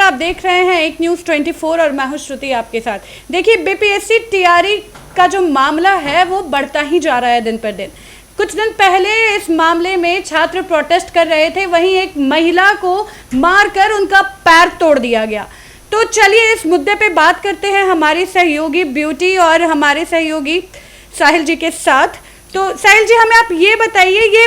आप देख रहे हैं एक न्यूज़ 24 और मैं हूं श्रुति आपके साथ। देखिए, बीपीएससी टीआरई का जो मामला है वो बढ़ता ही जा रहा है दिन पर दिन। कुछ दिन पहले इस मामले में छात्र प्रोटेस्ट कर रहे थे, वहीं एक महिला को मारकर उनका पैर तोड़ दिया गया। तो चलिए इस मुद्दे पे बात करते हैं हमारी सहयोगी ब्यूटी और हमारे सहयोगी साहिल जी के साथ। तो साहिल जी, हमें आप ये बताइए, ये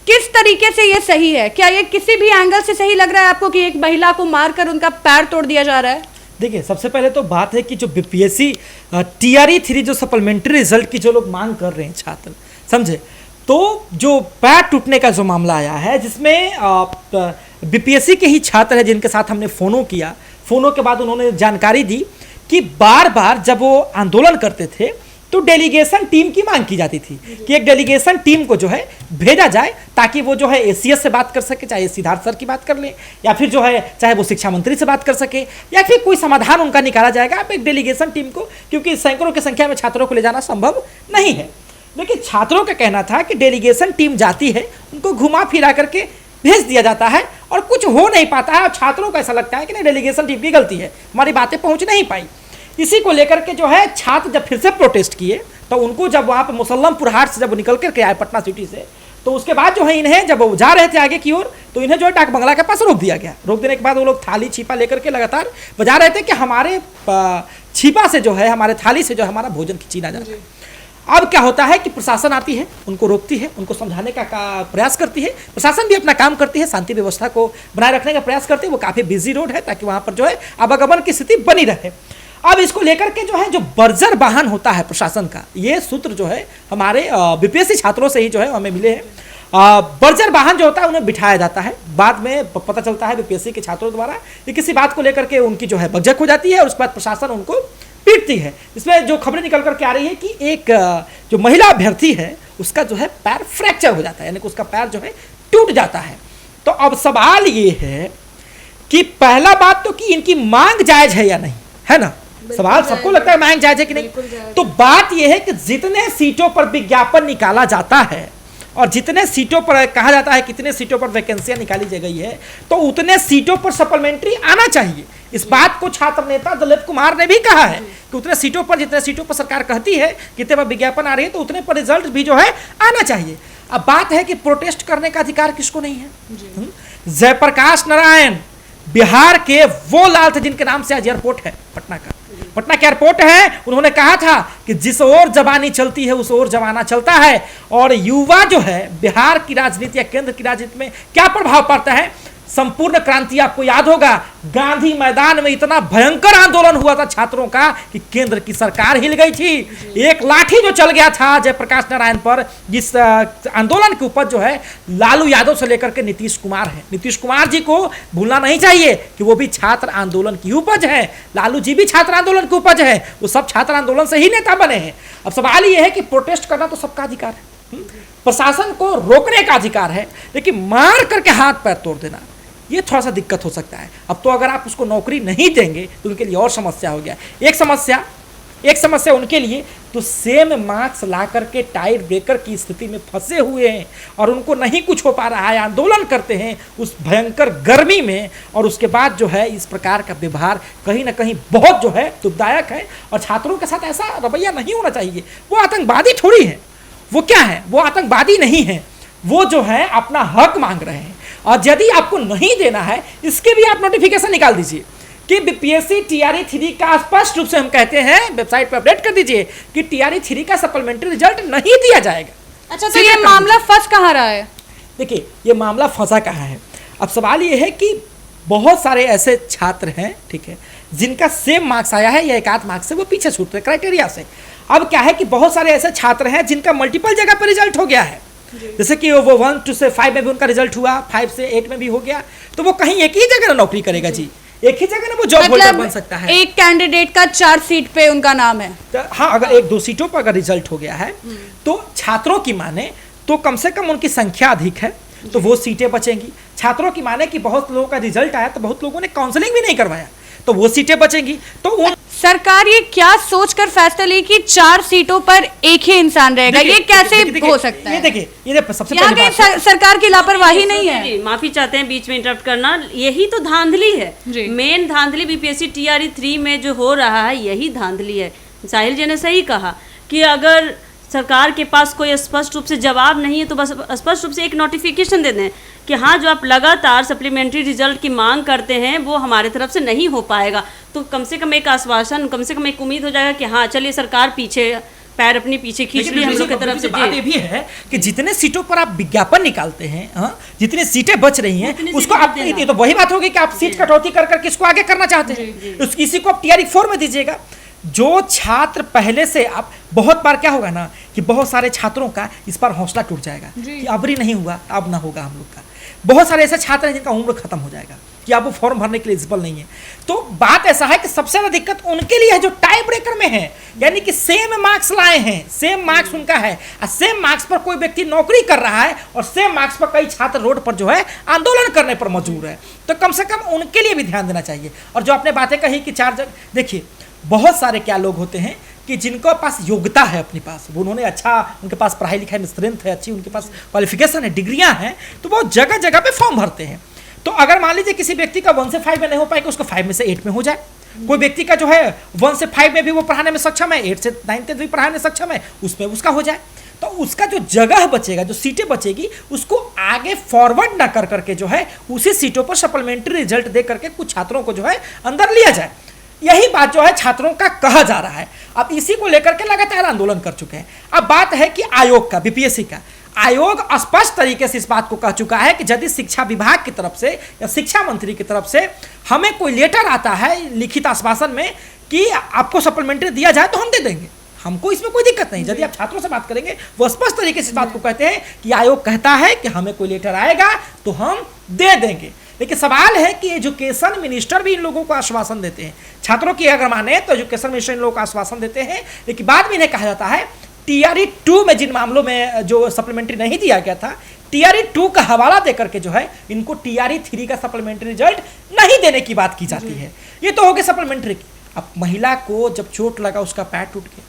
किस तरीके से ये सही है? क्या ये किसी भी एंगल से सही लग रहा है आपको कि एक महिला को मारकर उनका पैर तोड़ दिया जा रहा है? देखिए, सबसे पहले तो बात है कि जो बीपीएससी टीआरई 3 जो सप्लीमेंट्री रिजल्ट की जो लोग मांग कर रहे हैं छात्र, समझे, तो जो पैर टूटने का जो मामला आया है, जिसमें बीपीएससी के ही छात्र हैं जिनके साथ हमने फोनो किया। फोनो के बाद उन्होंने जानकारी दी कि बार बार जब वो आंदोलन करते थे तो डेलीगेशन टीम की मांग की जाती थी कि एक डेलीगेशन टीम को जो है भेजा जाए ताकि वो जो है एसीएस से बात कर सके, चाहे सिद्धार्थ सर की बात कर ले, या फिर जो है चाहे वो शिक्षा मंत्री से बात कर सके, या फिर कोई समाधान उनका निकाला जाएगा। आप एक डेलीगेशन टीम को, क्योंकि सैकड़ों की संख्या में छात्रों को ले जाना संभव नहीं है, लेकिन छात्रों का कहना था कि डेलीगेशन टीम जाती है, उनको घुमा फिरा करके भेज दिया जाता है और कुछ हो नहीं पाता है। और छात्रों को ऐसा लगता है कि नहीं, डेलीगेशन टीम की गलती है, हमारी बातें पहुंच नहीं पाई। इसी को लेकर के जो है छात्र जब फिर से प्रोटेस्ट किए तो उनको जब वहाँ पर मुसल्लमपुर हाट से जब निकल करके आए पटना सिटी से, तो उसके बाद जो है इन्हें जब वो जा रहे थे आगे की ओर तो इन्हें जो है डाक बंगला के पास रोक दिया गया। रोक देने के बाद वो लोग थाली छिपा लेकर के लगातार बजा रहे थे कि हमारे छिपा से जो है, हमारे थाली से जो है हमारा भोजन खींचा जा रहा है। अब क्या होता है कि प्रशासन आती है, उनको रोकती है, उनको समझाने का प्रयास करती है। प्रशासन भी अपना काम करती है, शांति व्यवस्था को बनाए रखने का प्रयास करती है। वो काफ़ी बिजी रोड है ताकि वहाँ पर जो है आवागमन की स्थिति बनी रहे। अब इसको लेकर के जो है जो बर्जर वाहन होता है प्रशासन का, ये सूत्र जो है हमारे बीपीएससी छात्रों से ही जो है हमें मिले हैं। बर्जर वाहन जो होता है उन्हें बिठाया जाता है। बाद में पता चलता है बीपीएससी के छात्रों द्वारा कि किसी बात को लेकर के उनकी जो है बकझक हो जाती है और उसके बाद प्रशासन उनको पीटती है। इसमें जो खबरें निकल करके आ रही है कि एक जो महिला अभ्यर्थी है उसका जो है पैर फ्रैक्चर हो जाता है, यानी कि उसका पैर जो है टूट जाता है। तो अब सवाल ये है कि पहला बात तो कि इनकी मांग जायज है या नहीं, है ना? सवाल सबको लगता है मांग जायज है कि नहीं। तो बात यह है कि जितने सीटों पर विज्ञापन निकाला जाता है और जितने सीटों पर कहा जाता है कितने सीटों पर वैकेंसियां निकाली गई है, तो उतने सीटों पर सप्लीमेंट्री आना चाहिए। इस बात को छात्र नेता दिलीप कुमार ने भी कहा है कि उतने सीटों पर, जितने सीटों पर सरकार कहती है कितने पर विज्ञापन आ रही है, तो उतने पर रिजल्ट भी जो है आना चाहिए। अब बात है कि प्रोटेस्ट करने का अधिकार किसको नहीं है? जयप्रकाश नारायण बिहार के वो लाल थे जिनके नाम से आज एयरपोर्ट है पटना का, पटना का एयरपोर्ट है। उन्होंने कहा था कि जिस ओर जवानी चलती है उस ओर जमाना चलता है। और युवा जो है बिहार की राजनीति या केंद्र की राजनीति में क्या प्रभाव पड़ता है? संपूर्ण क्रांति, आपको याद होगा गांधी मैदान में इतना भयंकर आंदोलन हुआ था छात्रों का कि केंद्र की सरकार हिल गई थी। एक लाठी जो चल गया था जयप्रकाश नारायण पर, जिस आंदोलन के ऊपर जो है लालू यादव से लेकर के नीतीश कुमार है। नीतीश कुमार जी को भूलना नहीं चाहिए कि वो भी छात्र आंदोलन की उपज है, लालू जी भी छात्र आंदोलन की उपज है, वो सब छात्र आंदोलन से ही नेता बने हैं। अब सवाल ये है कि प्रोटेस्ट करना तो सबका अधिकार है, प्रशासन को रोकने का अधिकार है, लेकिन मार करके हाथ पैर तोड़ देना ये थोड़ा सा दिक्कत हो सकता है। अब तो अगर आप उसको नौकरी नहीं देंगे तो उनके लिए और समस्या हो गया। एक समस्या उनके लिए तो सेम मार्क्स ला करके टाइट ब्रेकर की स्थिति में फंसे हुए हैं और उनको नहीं कुछ हो पा रहा है, आंदोलन करते हैं उस भयंकर गर्मी में, और उसके बाद जो है इस प्रकार का व्यवहार कहीं ना कहीं बहुत जो है दुखदायक है। और छात्रों के साथ ऐसा रवैया नहीं होना चाहिए। वो आतंकवादी थोड़ी है, वो क्या है? वो आतंकवादी नहीं है, वो जो है अपना हक मांग रहे हैं। और यदि आपको नहीं देना है, इसके भी आप नोटिफिकेशन निकाल दीजिए कि बीपीएससी टीआरई 3 का स्पष्ट रूप से हम कहते हैं, वेबसाइट पर अपडेट कर दीजिए कि टीआरई 3 का सप्लीमेंट्री रिजल्ट नहीं दिया जाएगा। अच्छा, तो ये मामला फंस कहाँ रहा है? देखिए, ये मामला फंसा कहाँ है। अब सवाल ये है कि बहुत सारे ऐसे छात्र हैं, ठीक है, जिनका सेम मार्क्स आया है या एक आध मार्क्स से वो पीछे छूट रहे क्राइटेरिया से। अब क्या है कि बहुत सारे ऐसे छात्र हैं जिनका मल्टीपल जगह पर रिजल्ट हो गया है, जैसे कि वो 1 से 5 में भी उनका रिजल्ट हुआ, 5 से 8 में भी हो गया, तो वो कहीं एक ही जगह नौकरी करेगा जी, एक ही जगह ना वो जॉब होल्डर बन सकता है। एक कैंडिडेट का 4 सीट पे उनका नाम है, तो हाँ, अगर 1-2 सीटों पर अगर रिजल्ट हो गया है तो छात्रों की माने तो कम से कम उनकी संख्या अधिक है तो वो सीटें बचेंगी। छात्रों की माने कि बहुत लोगों का रिजल्ट आया तो बहुत लोगों ने काउंसलिंग भी नहीं करवाया तो वो सीटें बचेंगी। तो सरकार ये क्या सोचकर फैसला ली कि 4 सीटों पर एक ही इंसान रहेगा? ये कैसे हो सकता है? ये देखिए सबसे यहाँ पहली के बात सरकार की लापरवाही नहीं है। जी, माफी चाहते हैं बीच में इंटरप्ट करना, यही तो धांधली जी। है। मेन धांधली बीपीएससी टीआरई 3 में जो हो रहा है यही धांधली है। साहिल जी ने सही कहा कि अगर सरकार के पास कोई स्पष्ट रूप से जवाब नहीं है तो बस स्पष्ट रूप से एक नोटिफिकेशन दे दें कि हाँ, जो आप लगातार सप्लीमेंट्री रिजल्ट की मांग करते हैं वो हमारे तरफ से नहीं हो पाएगा। तो कम से कम एक आश्वासन, कम से कम एक उम्मीद हो जाएगा कि हाँ चलिए सरकार पीछे पैर अपनी पीछे खींच ली हम लोग की तरफ से। बात ये भी है कि जितने सीटों पर आप विज्ञापन निकालते हैं, हाँ, जितनी सीटें बच रही हैं उसको आप, ये तो वही बात होगी कि आप सीट कटौती कर करके इसको आगे करना चाहते हैं, इसी को आप टीआरई 4 में दीजिएगा। जो छात्र पहले से, आप बहुत बार क्या होगा ना कि बहुत सारे छात्रों का इस बार हौसला टूट जाएगा कि अबरी नहीं हुआ, अब ना होगा हम लोग का। बहुत सारे ऐसे छात्र हैं जिनका उम्र खत्म हो जाएगा कि अब वो फॉर्म भरने के लिए एलिजिबल नहीं है। तो बात ऐसा है कि सबसे ज्यादा दिक्कत उनके लिए है जो टाई ब्रेकर में है, यानी कि सेम मार्क्स लाए हैं, सेम मार्क्स उनका है और सेम मार्क्स पर कोई व्यक्ति नौकरी कर रहा है और सेम मार्क्स पर कई छात्र रोड पर जो है आंदोलन करने पर मजबूर है। तो कम से कम उनके लिए भी ध्यान देना चाहिए। और जो आपने बातें कही कि 4 जगह, देखिए बहुत सारे क्या लोग होते हैं कि जिनके पास योग्यता है, अपने पास उन्होंने अच्छा, उनके पास पढ़ाई लिखाई में स्ट्रेंथ है अच्छी, उनके पास क्वालिफिकेशन है, डिग्रियां हैं, तो वो जगह जगह पे फॉर्म भरते हैं। तो अगर मान लीजिए किसी व्यक्ति का 1 से 5 में नहीं हो पाएगा, उसको 5 में से 8 में हो जाए। कोई व्यक्ति का जो है 1 से 5 में भी वो पढ़ाने में सक्षम है, 8 से 9 तक भी पढ़ाने में सक्षम है, उसमें उसका हो जाए। तो उसका जो जगह बचेगा, जो सीटें बचेगी, उसको आगे फॉरवर्ड ना कर करके जो है उसी सीटों पर सप्लीमेंट्री रिजल्ट दे करके कुछ छात्रों को जो है अंदर लिया जाए। यही बात जो है छात्रों का कहा जा रहा है। अब इसी को लेकर के लगातार आंदोलन कर चुके हैं। अब बात है कि आयोग का, बीपीएससी का आयोग स्पष्ट तरीके से इस बात को कह चुका है कि यदि शिक्षा विभाग की तरफ से या शिक्षा मंत्री की तरफ से हमें कोई लेटर आता है लिखित आश्वासन में कि आपको सप्लीमेंट्री दिया जाए तो हम दे देंगे, हमको इसमें कोई दिक्कत नहीं। यदि आप छात्रों से बात करेंगे वो स्पष्ट तरीके से इस बात को कहते हैं कि आयोग कहता है कि हमें कोई लेटर आएगा तो हम दे देंगे। लेकिन सवाल है कि एजुकेशन मिनिस्टर भी इन लोगों को आश्वासन देते हैं, छात्रों की अगर माने तो एजुकेशन मिनिस्टर इन लोगों को आश्वासन देते हैं, लेकिन बाद में इन्हें कहा जाता है टीआरई 2 में जिन मामलों में जो सप्लीमेंट्री नहीं दिया गया था, टीआरई 2 का हवाला देकर के जो है इनको टीआरई 3 का सप्लीमेंट्री रिजल्ट नहीं देने की बात की जाती है। ये तो हो गया सप्लीमेंट्री की। अब महिला को जब चोट लगा, उसका पैर टूट गया,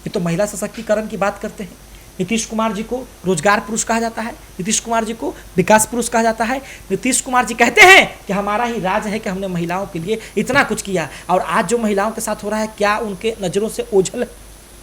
ये तो महिला सशक्तिकरण की बात करते हैं। नीतीश कुमार जी को रोजगार पुरुष कहा जाता है, नीतीश कुमार जी को विकास पुरुष कहा जाता है। नीतीश कुमार जी कहते हैं कि हमारा ही राज है कि हमने महिलाओं के लिए इतना कुछ किया, और आज जो महिलाओं के साथ हो रहा है क्या उनके नजरों से ओझल है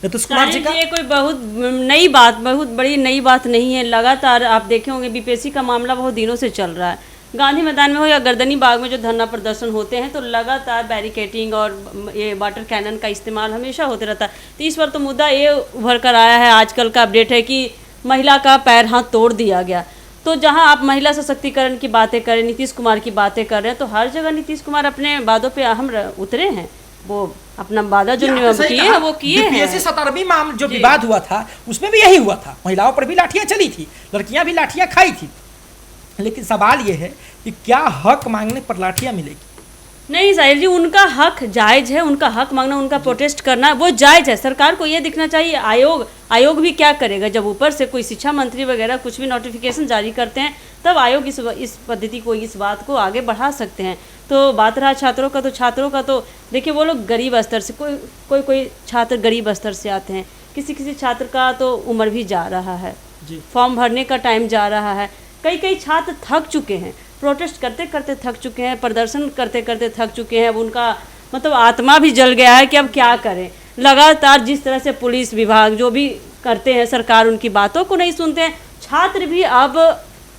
नीतीश कुमार जी का? ये कोई बहुत नई बात, बहुत बड़ी नई बात नहीं है। लगातार आप देखे होंगे बीपीएससी का मामला बहुत दिनों से चल रहा है। गांधी मैदान में हो या गर्दनी बाग में जो धरना प्रदर्शन होते हैं तो लगातार बैरिकेटिंग और ये वाटर कैनन का इस्तेमाल हमेशा होते रहता है। तो इस पर तो मुद्दा ये उभर कर आया है, आजकल का अपडेट है कि महिला का पैर हाथ तोड़ दिया गया। तो जहां आप महिला सशक्तिकरण की बातें करें, नीतीश कुमार की बातें कर रहे हैं, तो हर जगह नीतीश कुमार अपने वादों पे अहम उतरे हैं। वो अपना वादा जो किए हैं वो किए हैं। बीपीएससी 17वीं मामला जो विवाद हुआ था उसमें भी यही हुआ था, महिलाओं पर भी लाठियां चली थी, लड़कियां भी लाठियां खाई थी। लेकिन सवाल ये है कि क्या हक मांगने पर लाठियां मिलेगी? नहीं साहिल जी, उनका हक जायज है, उनका हक मांगना, उनका प्रोटेस्ट करना वो जायज है। सरकार को ये दिखना चाहिए। आयोग भी क्या करेगा, जब ऊपर से कोई शिक्षा मंत्री वगैरह कुछ भी नोटिफिकेशन जारी करते हैं तब आयोग इस पद्धति को, इस बात को आगे बढ़ा सकते हैं। तो बात रहा छात्रों का तो देखिए वो लोग गरीब स्तर से, कोई छात्र गरीब स्तर से आते हैं, किसी छात्र का तो उम्र भी जा रहा है, फॉर्म भरने का टाइम जा रहा है। कई छात्र थक चुके हैं, प्रोटेस्ट करते करते थक चुके हैं, प्रदर्शन करते करते थक चुके हैं। अब उनका मतलब आत्मा भी जल गया है कि अब क्या करें। लगातार जिस तरह से पुलिस विभाग जो भी करते हैं, सरकार उनकी बातों को नहीं सुनते हैं, छात्र भी अब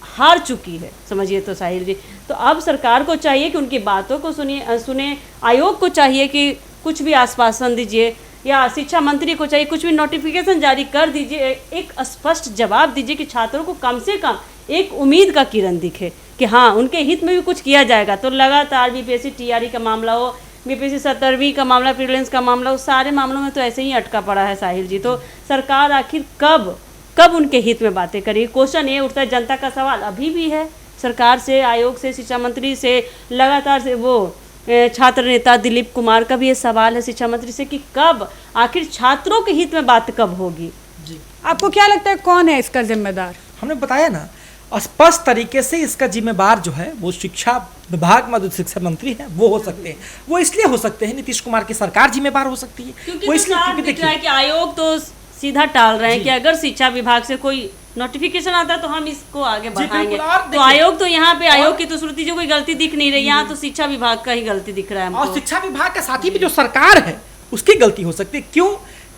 हार चुकी है, समझिए तो साहिल जी। तो अब सरकार को चाहिए कि उनकी बातों को सुने। आयोग को चाहिए कि कुछ भी आश्वासन दीजिए, या शिक्षा मंत्री को चाहिए कुछ भी नोटिफिकेशन जारी कर दीजिए, एक स्पष्ट जवाब दीजिए कि छात्रों को कम से कम एक उम्मीद का किरण दिखे कि हाँ उनके हित में भी कुछ किया जाएगा। तो लगातार बीपीएससी टीआरई का मामला हो, बीपीएससी 17वीं का मामला, प्रीलिम्स का मामला, उस सारे मामलों में तो ऐसे ही अटका पड़ा है साहिल जी। तो सरकार आखिर कब उनके हित में बातें करेगी? क्वेश्चन ये उठता है, जनता का सवाल अभी भी है सरकार से, आयोग से, शिक्षा मंत्री से, लगातार से। वो छात्र नेता दिलीप कुमार का भी ये सवाल है शिक्षा मंत्री से कि कब आखिर छात्रों के हित में बात कब होगी? जी, आपको क्या लगता है कौन है इसका जिम्मेदार? हमने बताया ना, स्पष्ट तरीके से इसका जिम्मेदार जो है वो शिक्षा विभाग में जो शिक्षा मंत्री है वो हो सकते हैं। वो इसलिए हो सकते हैं, नीतीश कुमार की सरकार जिम्मेदार हो सकती है। क्योंकि वो तो इसलिए साफ दिख रहा है कि आयोग तो सीधा टाल रहे हैं कि अगर शिक्षा विभाग से कोई नोटिफिकेशन आता है तो हम इसको आगे बढ़ाएंगे। तो आयोग तो यहाँ पे आयोग की तो श्रुति जो कोई गलती दिख नहीं रही, यहाँ तो शिक्षा विभाग का ही गलती दिख रहा है हमको। और शिक्षा विभाग के साथ ही भी जो सरकार है उसकी गलती हो सकती है। क्यों?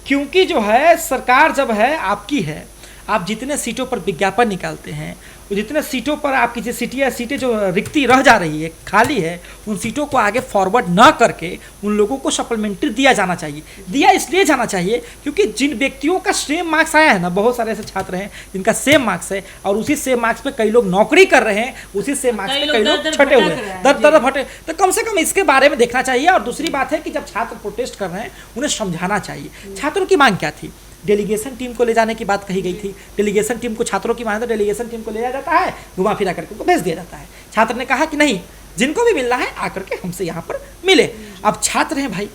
क्योंकि जो है सरकार जब है आपकी है, आप जितने सीटों पर विज्ञापन निकालते हैं, जितने सीटों पर आपकी जो सीटें जो रिक्ति रह जा रही है, खाली है, उन सीटों को आगे फॉरवर्ड ना करके उन लोगों को सप्लीमेंट्री दिया जाना चाहिए। दिया इसलिए जाना चाहिए क्योंकि जिन व्यक्तियों का सेम मार्क्स आया है ना, बहुत सारे ऐसे छात्र हैं जिनका सेम मार्क्स है और उसी सेम मार्क्स पे कई लोग नौकरी कर रहे हैं, उसी सेम मार्क्स पे कई लोग छटे हुए हैं, दर भटे। तो कम से कम इसके बारे में देखना चाहिए। और दूसरी बात है कि जब छात्र प्रोटेस्ट कर रहे हैं उन्हें समझाना चाहिए। छात्रों की मांग क्या थी? डेलीगेशन टीम को ले जाने की बात कही गई थी। डेलीगेशन टीम को छात्रों की मांग, डेलीगेशन टीम को ले जाया जाता है, घुमा फिरा करके उनको भेज दिया जाता है। छात्र ने कहा कि नहीं, जिनको भी मिलना है आकर के हमसे यहाँ पर मिले। अब छात्र हैं भाई,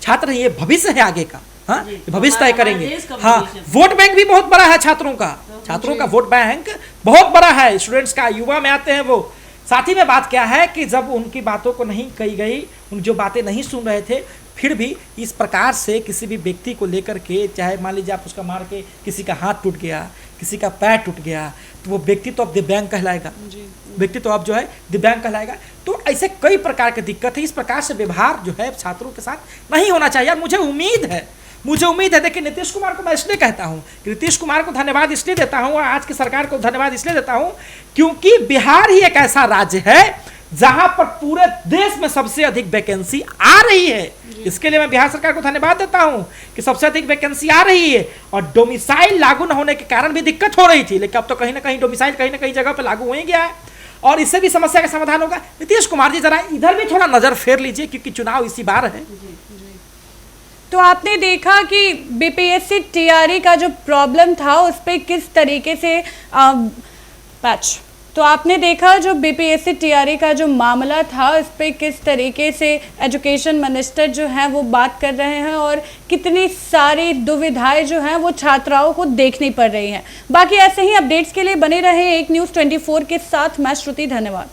छात्र हैं, ये भविष्य है आगे का। हाँ, भविष्य तय करेंगे। हाँ, वोट बैंक भी बहुत बड़ा है छात्रों का वोट बैंक बहुत बड़ा है, स्टूडेंट्स का, युवा में आते हैं वो। साथ ही में बात क्या है कि जब उनकी बातों को नहीं कही गई, उन जो बातें नहीं सुन रहे थे, फिर भी इस प्रकार से किसी भी व्यक्ति को लेकर के, चाहे मान लीजिए आप उसका मार के किसी का हाथ टूट गया, किसी का पैर टूट गया, तो वो व्यक्ति तो अब दिव्यांग कहलाएगा, व्यक्ति तो अब जो है दिव्यांग कहलाएगा। तो ऐसे कई प्रकार की दिक्कत है। इस प्रकार से व्यवहार जो है छात्रों के साथ नहीं होना चाहिए। और मुझे उम्मीद है देखिए, नीतीश कुमार को मैं इसलिए कहता हूँ, नीतीश कुमार को धन्यवाद इसलिए देता हूँ और आज की सरकार को धन्यवाद इसलिए देता हूँ क्योंकि बिहार ही एक ऐसा राज्य है जहां पर पूरे देश में सबसे अधिक वैकेंसी आ रही है। इसके लिए मैं बिहार सरकार को धन्यवाद देता हूं कि सबसे अधिक वैकेंसी आ रही है। और डोमिसाइल लागू न होने के कारण भी दिक्कत हो रही थी, लेकिन अब तो कहीं ना कहीं डोमिसाइल कहीं ना कहीं जगह पर लागू हो ही गया है और इससे भी समस्या का समाधान होगा। नीतीश कुमार जी जरा इधर भी थोड़ा नजर फेर लीजिए क्योंकि चुनाव इसी बार है। तो आपने देखा कि बीपीएससी टीआरई का जो प्रॉब्लम था उस पर किस तरीके से तो आपने देखा जो बीपीएससी टीआरई का जो मामला था उस पर किस तरीके से एजुकेशन मिनिस्टर जो हैं वो बात कर रहे हैं और कितनी सारी दुविधाएं जो हैं वो छात्राओं को देखनी पड़ रही हैं। बाकी ऐसे ही अपडेट्स के लिए बने रहे एक न्यूज़ 24 के साथ। मैं श्रुति, धन्यवाद।